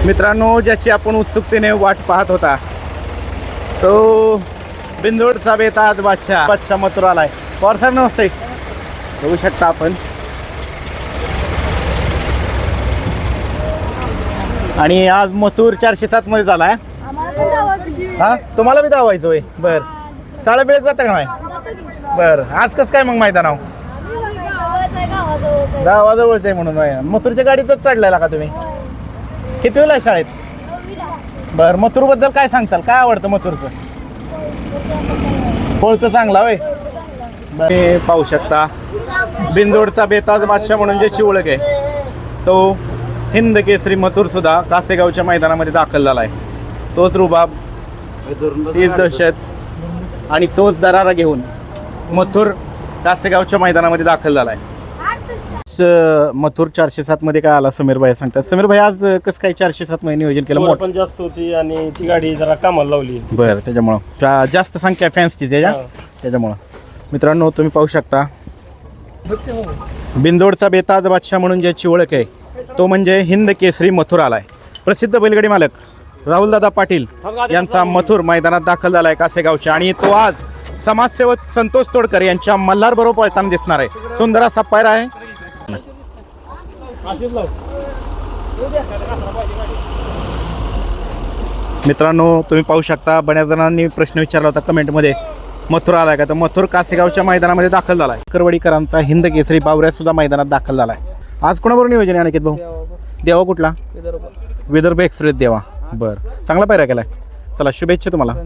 मित्रांनो, ज्याची आपण उत्सुकतेने वाट पाहत होता तो बिंदोडचा बेताज बादशाह मथुर आलाय. पवार साहेब नमस्ते. बघू शकता आपण. आणि आज मथुर 407 मध्ये झालाय. हा, तुम्हाला बी धावायचं होय. बर, साडे वेळेत जाता का नाही? बर, आज कसं काय मग मैदानावर? गावाजवळच आहे म्हणून. मथुरच्या गाडीतच चढलाय का तुम्ही? किती वेळ आहे शाळेत? बर, मथुर बद्दल काय सांगताल? काय आवडतं मथुरचं? पोळचं चांगला होय. तुम्ही पाहू शकता बिंदोडचा बेताज बादशाह म्हणून ज्याची ओळख आहे तो हिंद केसरी मथुर सुद्धा कासेगावच्या मैदानामध्ये दाखल झाला आहे. तोच रुबाब, तीच दहशत आणि तोच दरारा घेऊन मथुर कासेगावच्या मैदानामध्ये दाखल झाला आहे. मथुर 407 मध्ये काय आला समीर भाई सांगतात. समीर भाई, आज कसं काय 407 मध्ये नियोजन केलं? मोठ पण जास्त होती आणि ती गाडी जरा कामाला लावली. बरं, त्याच्यामुळं जास्त संख्या फॅन्सची त्याच्यामुळं. मित्रांनो, तुम्ही पाहू शकता बिंदोडचा बेताज बादशाह म्हणून ज्याची ओळख आहे तो म्हणजे हिंद केसरी मथुर आलाय. प्रसिद्ध बैलगाडी मालक राहुलदादा पाटील यांचा मथुर मैदानात दाखल झालाय कासेगावच्या. आणि तो आज समाजसेवक संतोष तोडकर यांच्या मल्हार बरोबर पळताना दिसणार आहे. सुंदर असा पायरा आहे. मित्रांनो, तुम्ही पाहू शकता बऱ्याच जणांनी प्रश्न विचारला होता कमेंटमध्ये, मथुर आलाय का? तर मथुर कासेगावच्या मैदानामध्ये दाखल झालाय. करवडीकरांचा हिंद केसरी बावऱ्या सुद्धा मैदानात दाखल झालाय. आज कोणाबरोबर नियोजन आहे अनिकेत भाऊ? देवा कुठला? विदर्भ एक्सप्रेस देवा. बरं, चांगला पायरा केलाय. चला, शुभेच्छा तुम्हाला.